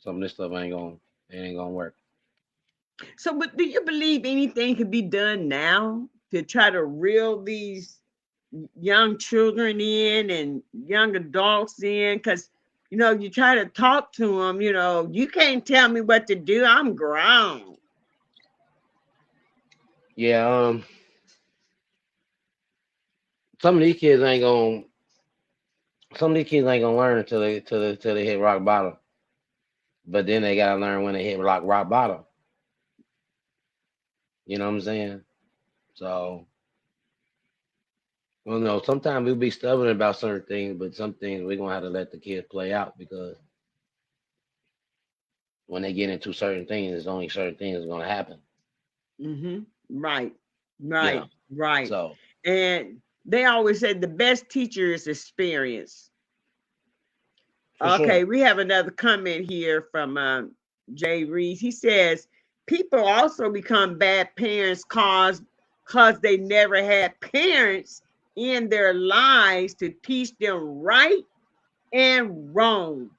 some of this stuff it ain't gonna work. So, but do you believe anything could be done now to try to reel these young children in and young adults in? Because, you try to talk to them, you can't tell me what to do. I'm grown. Yeah, some of these kids ain't gonna some of these kids ain't gonna learn until they hit rock bottom. But then they gotta learn when they hit rock bottom. You know what I'm saying? So well no, sometimes we'll be stubborn about certain things, but some things we're gonna have to let the kids play out because when they get into certain things, there's only certain things that's gonna happen. Hmm. Right, You right, know. right. So And they always said the best teacher is experience. for Okay, sure. we have another comment here from Jay Reeves. He says people also become bad parents cause they never had parents in their lives to teach them right and wrong.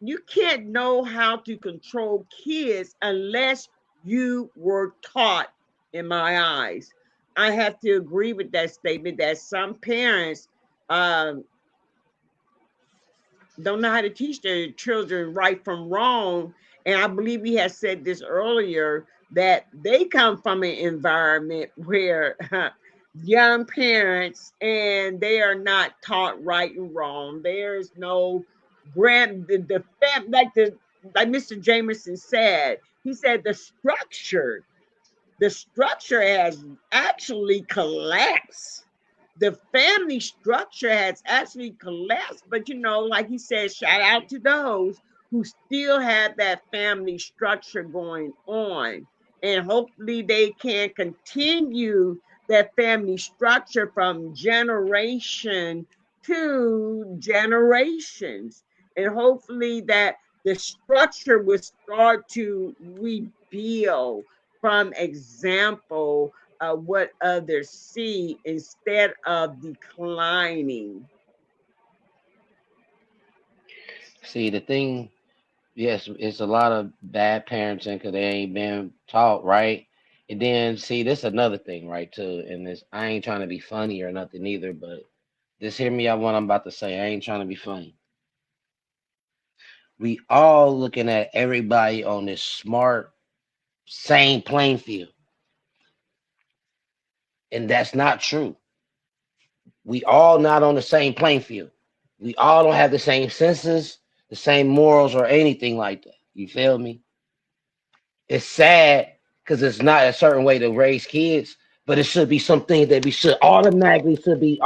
You can't know how to control kids unless you were taught, in my eyes. I have to agree with that statement that some parents um, don't know how to teach their children right from wrong. And I believe we had said this earlier, that they come from an environment where young parents and they are not taught right and wrong. There's no the fam like Mr. Jamerson said. He said the structure has actually collapsed. The family structure has actually collapsed. But like he said, shout out to those who still have that family structure going on. And hopefully they can continue that family structure from generation to generations. And hopefully that the structure will start to rebuild from example what others see instead of declining. See, the thing, yes, it's a lot of bad parenting because they ain't been taught right. And then, see, this another thing, right, too. And this, I ain't trying to be funny or nothing either, but just hear me out what I'm about to say. I ain't trying to be funny. We all looking at everybody on this smart, same playing field. And that's not true. We all not on the same playing field. We all don't have the same senses, the same morals, or anything like that. You feel me? It's sad because it's not a certain way to raise kids, but it should be something that we should be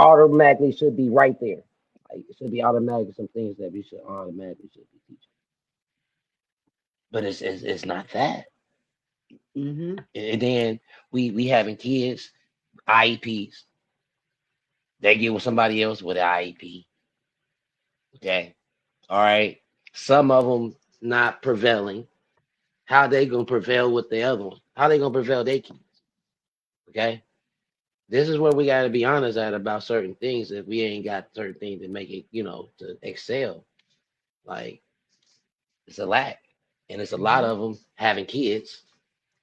right there. Like it should be automatically some things that we should automatically should be teaching. But it's not that. Mm-hmm. And then we having kids, IEPs. They get with somebody else with an IEP. Okay. All right. Some of them not prevailing. How they gonna prevail with the other one? How they gonna prevail their kids? Okay. This is where we gotta be honest at about certain things. If we ain't got certain things to make it, to excel, like it's a lack, and it's a lot Mm-hmm. of them having kids,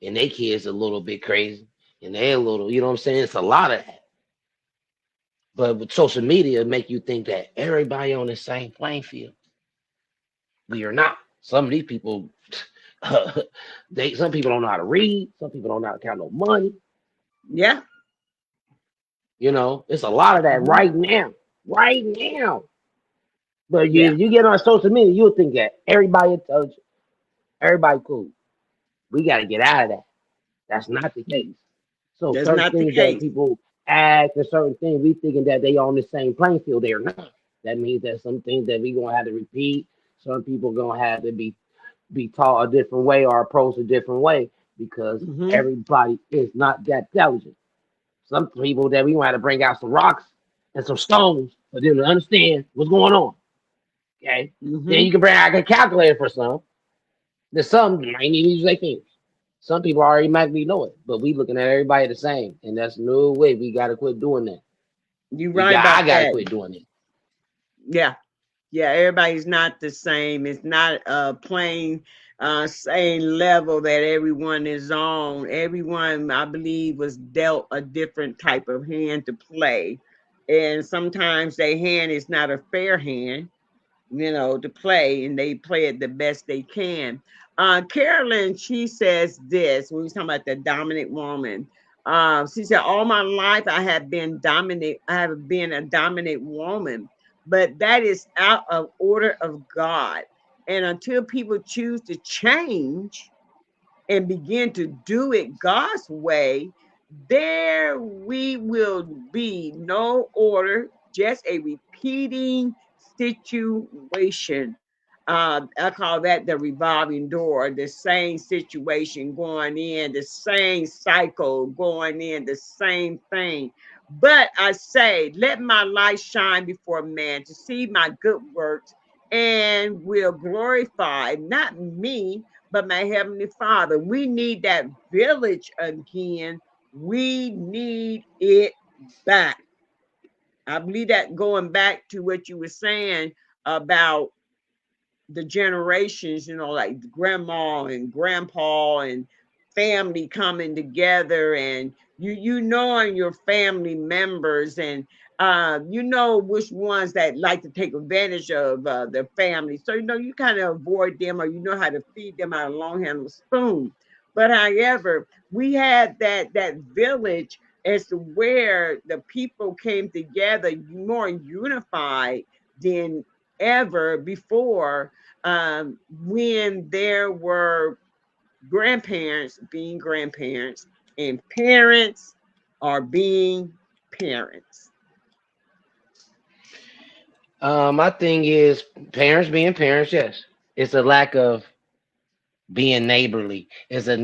and they kids a little bit crazy, and they a little, you know what I'm saying? It's a lot of that. But with social media, make you think that everybody on the same playing field. We are not. Some of these people, some people don't know how to read. Some people don't know how to count no money. Yeah. It's a lot of that Mm-hmm. right now. But Yeah. you get on social media, you'll think that everybody intelligent, everybody cool. We got to get out of that. That's not the case. So That's certain not the things that case. people act and certain things we thinking that they on the same playing field, they are not. That means that some things that we gonna have to repeat. Some people gonna have to be taught a different way or approached a different way because Mm-hmm. everybody is not that intelligent. Some people that we want to bring out some rocks and some stones for them to understand what's going on. Okay. Then Mm-hmm. you can bring out a calculator for some. There's some might need to use their fingers. Some people already might be know it, but we looking at everybody the same, and that's no way. We gotta quit doing that. You're right about I gotta that. quit doing it. Yeah. Yeah, everybody's not the same. It's not playing same level that everyone is on. Everyone, I believe, was dealt a different type of hand to play. And sometimes their hand is not a fair hand, to play, and they play it the best they can. Carolyn, she says this when we talking about the dominant woman. She said, "All my life I have been dominant. I have been a dominant woman, but that is out of order of God. And until people choose to change and begin to do it God's way, there we will be no order, just a repeating situation. I call that the revolving door, the same situation going in, the same cycle going in, the same thing. But I say, let my light shine before man to see my good works and will glorify not me, but my heavenly Father. We need that village again. We need it back. I believe that going back to what you were saying about the generations, like grandma and grandpa and family coming together, and you knowing your family members, and you know which ones that like to take advantage of their family. So you kind of avoid them, or you know how to feed them out of a long handled spoon. But however, we had that village. as to where the people came together more unified than ever before, when there were grandparents being grandparents and parents are being parents. My thing is parents being parents. Yes, it's a lack of being neighborly. It's a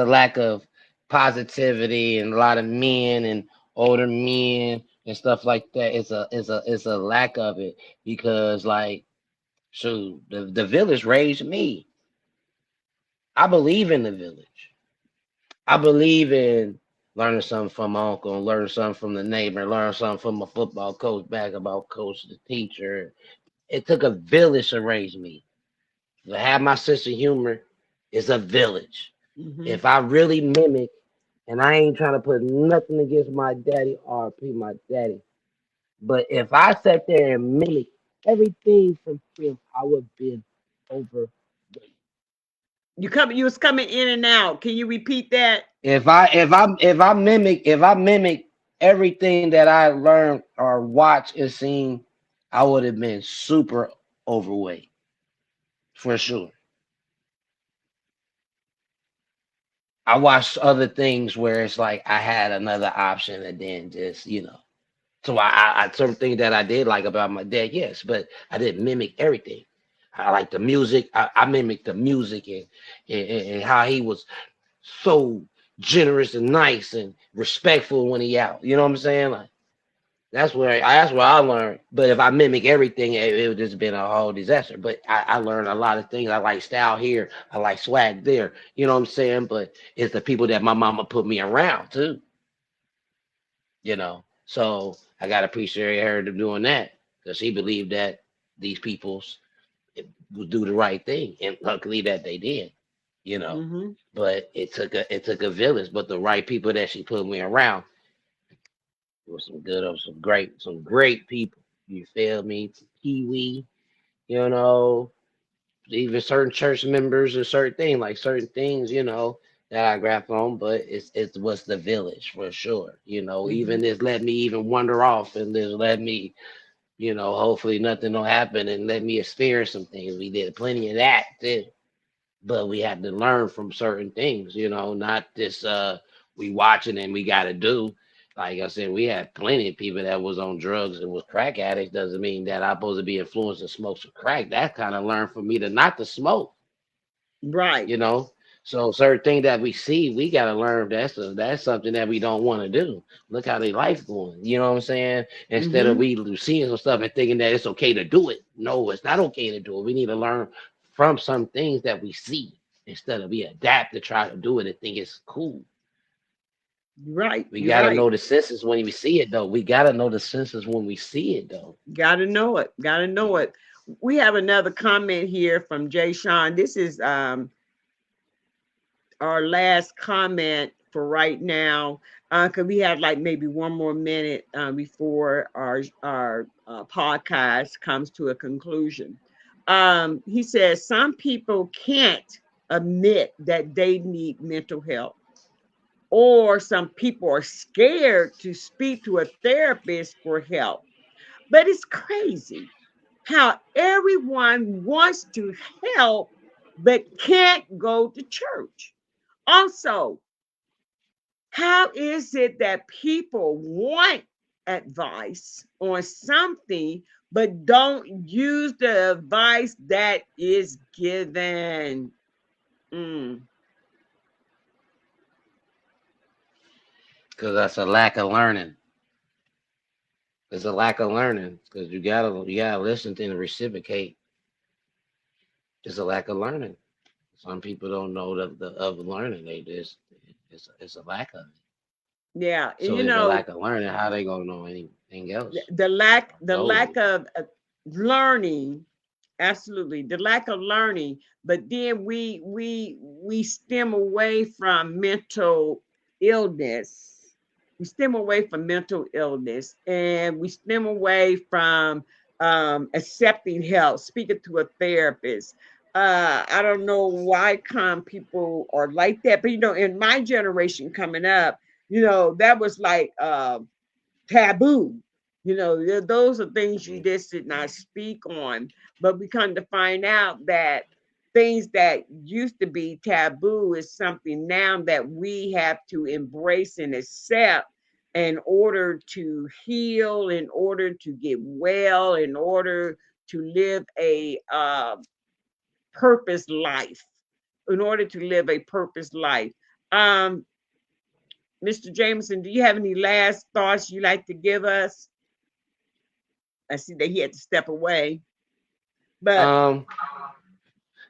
lack of positivity and a lot of men and older men and stuff like that. It's a lack of it because like shoot, the village raised me. I believe in the village. I believe in learning something from my uncle, learning something from the neighbor, learning something from my football coach, basketball coach, the teacher. It took a village to raise me. To have my sense of humor is a village. Mm-hmm. If I really mimic, and I ain't trying to put nothing against my daddy, RP my daddy, but if I sat there and mimic everything from him, I would have been over. You was coming in and out. Can you repeat that? If I mimic everything that I learned or watched and seen, I would have been super overweight for sure. I watched other things where it's like I had another option and then just So I certain things that I did like about my dad, yes, but I didn't mimic everything. I like the music. I mimicked the music and how he was so generous and nice and respectful when he out. You know what I'm saying? Like that's where I learned. But if I mimic everything, it would just been a whole disaster. But I learned a lot of things. I like style here. I like swag there. You know what I'm saying? But it's the people that my mama put me around too. So I gotta appreciate her doing that because she believed that these peoples would do the right thing, and luckily that they did. You know, Mm-hmm. but it took a village. But the right people that she put me around was some great people. You feel me? Kiwi, you know, even certain church members and certain things like certain things, that I grab on, but it was the village for sure. Mm-hmm. Even this let me even wander off and this let me, hopefully nothing will happen and let me experience some things. We did plenty of that too. But we had to learn from certain things, not this we watching and we gotta do. Like I said, we had plenty of people that was on drugs and was crack addicts. Doesn't mean that I'm supposed to be influenced to smoke some crack. That kind of learned for me to not to smoke, Right. you know. So certain things that we see, we gotta learn that's something that we don't want to do. Look how their life going. You know what I'm saying? Instead of Mm-hmm. we seeing some stuff and thinking that it's okay to do it. No, it's not okay to do it. We need to learn from some things that we see instead of we adapt to try to do it and think it's cool. Right. We You're gotta right. know the senses when we see it though. We gotta know the senses when we see it though. Gotta know it. Gotta know it. We have another comment here from Jay Sean. This is our last comment for right now, because we have like maybe one more minute before our podcast comes to a conclusion. He says some people can't admit that they need mental health, or some people are scared to speak to a therapist for help. But it's crazy how everyone wants to help but can't go to church. Also, how is it that people want advice on something but don't use the advice that is given? Mm, Because that's a lack of learning. It's a lack of learning. Because you gotta listen to and reciprocate. It's a lack of learning. Some people don't know the of learning. They just it's a lack of it. yeah, and So if a lack of learning, how they gonna know anything else? the lack Totally. of learning, absolutely, the lack of learning. But then we stem away from mental illness. We stem away from mental illness, and we stem away from accepting help, speaking to a therapist. I don't know why come people are like that, but in my generation coming up, That was like taboo. Those are things you Mm. just did not speak on. But we come to find out that things that used to be taboo is something now that we have to embrace and accept in order to heal, in order to get well, in order to live a purpose life. In order to live a purpose life. Um, Mr. Jameson, do you have any last thoughts you like to give us? I see that he had to step away. But Um.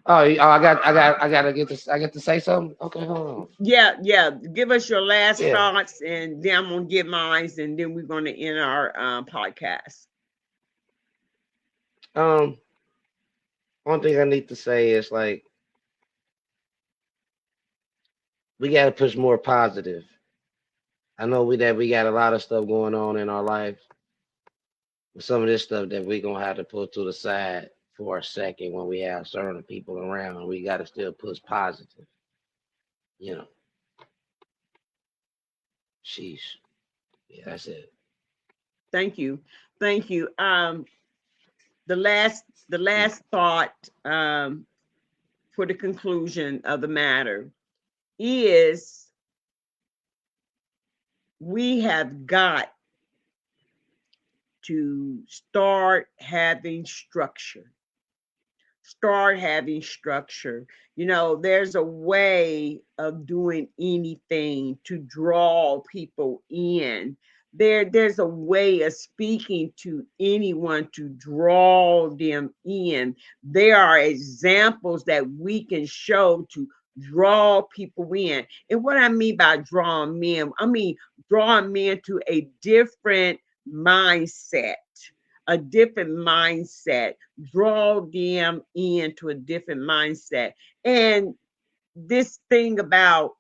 I gotta get this. I get to say something. Okay, hold on. yeah, yeah, give us your last Yeah. thoughts, and then I'm gonna give mine, and then we're gonna end our podcast. Um. One thing I need to say is like we gotta push more positive. I know we got a lot of stuff going on in our life. But some of this stuff that we gonna have to put to the side for a second when we have certain people around. We gotta still push positive. You know. Sheesh. Yeah, that's it. Thank you, thank you. The last, the Mm. last thought for the conclusion of the matter is we have got to start having structure. Start having structure. There's a way of doing anything to draw people in. There's a way of speaking to anyone to draw them in. There are examples that we can show to draw people in. And what I mean by drawing men, I mean drawing men to a different mindset, a different mindset, draw them into a different mindset. And this thing about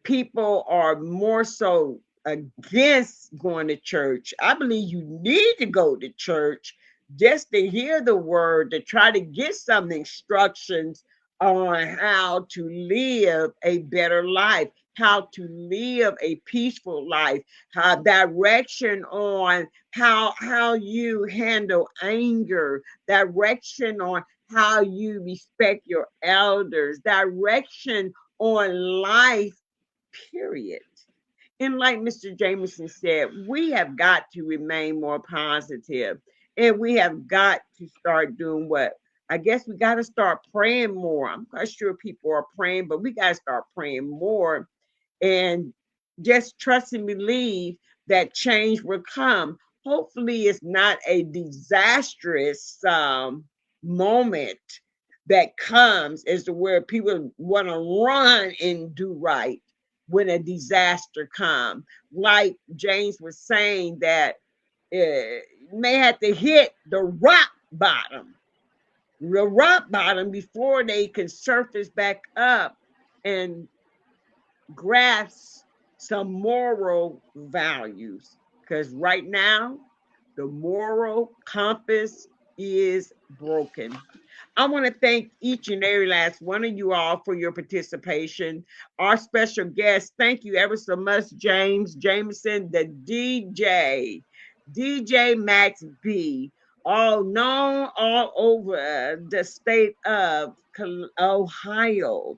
people are more so against going to church. I believe you need to go to church just to hear the word, to try to get some instructions on how to live a better life, how to live a peaceful life, how direction on how you handle anger, direction on how you respect your elders, direction on life, period. And like Mr. Jameson said, we have got to remain more positive, and we have got to start doing what? I guess we got to start praying more. I'm quite sure people are praying, but we got to start praying more and just trust and believe that change will come. Hopefully, it's not a disastrous moment that comes as to where people want to run and do right when a disaster comes. Like James was saying, that may have to hit the rock bottom before they can surface back up and grasp some moral values. Because right now, the moral compass is broken. I want to thank each and every last one of you all for your participation. Our special guest, thank you ever so much, James Jameson, the DJ Max B, all known all over the state of Ohio.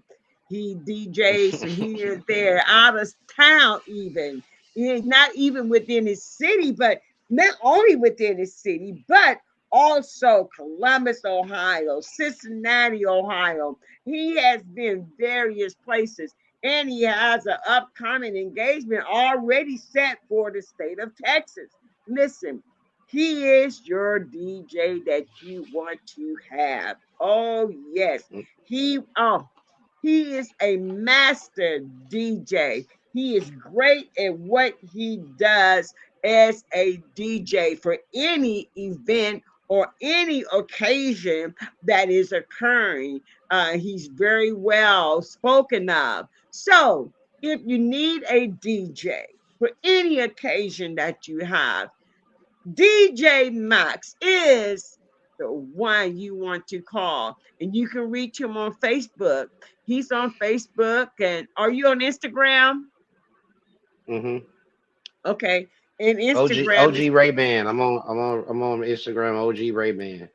He DJs from here, there, out of town, even. Not even within his city, but not only within his city, but also Columbus, Ohio, Cincinnati, Ohio. He has been various places, and he has an upcoming engagement already set for the state of Texas. Listen, he is your DJ that you want to have. Oh yes. He is a master DJ. He is great at what he does as a DJ for any event or any occasion that is occurring. He's very well spoken of. So, if you need a DJ for any occasion that you have, DJ Max is the one you want to call. And you can reach him on Facebook. He's on Facebook. And are you on Instagram? Mm-hmm. Okay. And OG Instagram is Ray Ban. I'm on Instagram. OG Ray Ban.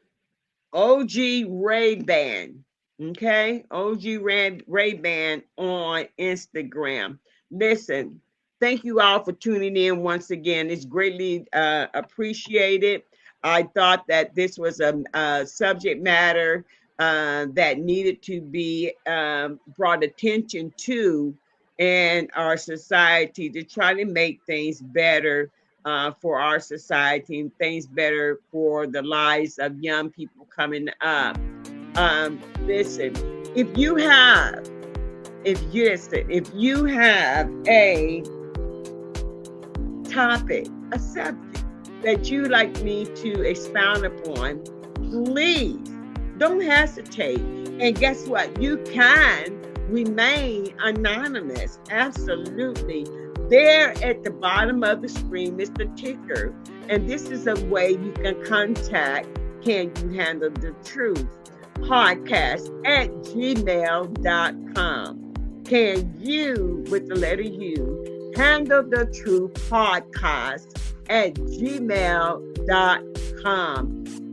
OG Ray Ban. Okay. Ray Ban on Instagram. Listen, thank you all for tuning in once again. It's greatly appreciated. I thought that this was a subject matter that needed to be brought attention to in our society to try to make things better for our society and things better for the lives of young people coming up. Listen, if you have, if you have a topic, a subject that you'd like me to expound upon, please don't hesitate. And guess what? You can remain anonymous. Absolutely. There at the bottom of the screen is the ticker. And this is a way you can contact Can You Handle the Truth podcast at gmail.com. Can you, with the letter U, handle the truth podcast at gmail.com.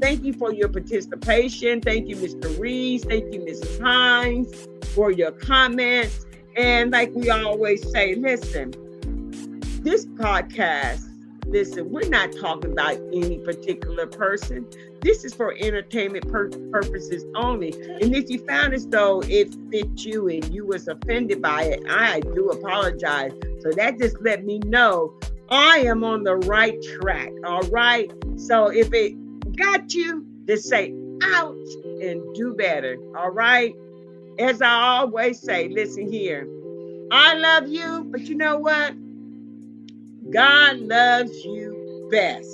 Thank you for your participation. Thank you, Mr. Reeves. Thank you, Mrs. Hines, for your comments. And like we always say, listen, this podcast, listen, we're not talking about any particular person. This is for entertainment purposes only. And if you found as though it fit you and you was offended by it, I do apologize. So that just let me know I am on the right track. All right. So if it got you, just say ouch and do better. All right. As I always say, listen here. I love you, but you know what? God loves you best.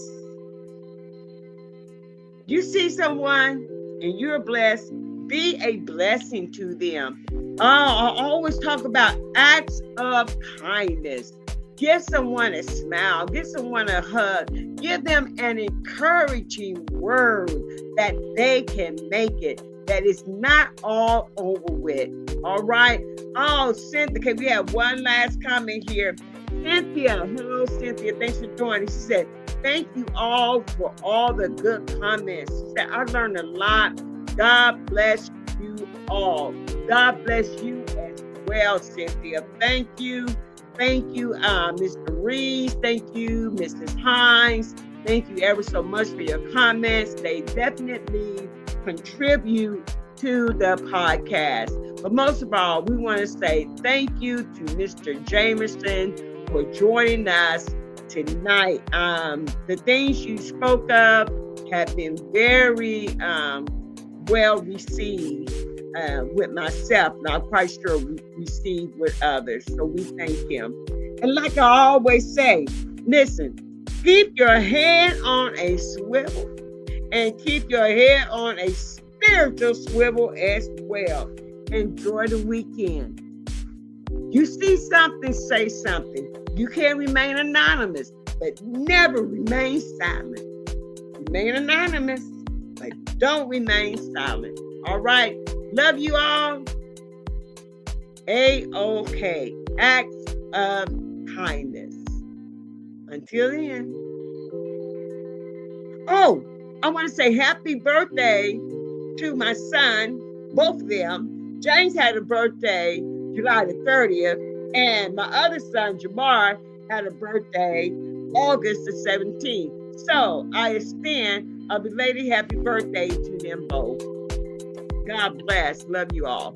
You see someone and you're blessed, be a blessing to them. I always talk about acts of kindness. Give someone a smile, give someone a hug, give them an encouraging word that they can make it, that it's not all over with. All right. Oh, Cynthia, we have one last comment here. Cynthia, hello, Cynthia. Thanks for joining. She said, thank you all for all the good comments. She said, I learned a lot. God bless you all. God bless you as well, Cynthia. Thank you. Thank you, Mr. Reeves. Thank you, Mrs. Hines. Thank you ever so much for your comments. They definitely contribute to the podcast. But most of all, we want to say thank you to Mr. Jamerson for joining us tonight. The things you spoke of have been very well received with myself, and I'm quite sure received with others. So we thank him. And like I always say, listen, keep your head on a swivel and keep your head on a spiritual swivel as well. Enjoy the weekend. You see something, say something. You can remain anonymous, but never remain silent. Remain anonymous, but don't remain silent. All right. Love you all. A-OK. Acts of kindness. Until then. Oh, I want to say happy birthday to my son, both of them. James had a birthday July the 30th, and my other son, Jamar, had a birthday August the 17th. So I extend a belated happy birthday to them both. God bless. Love you all.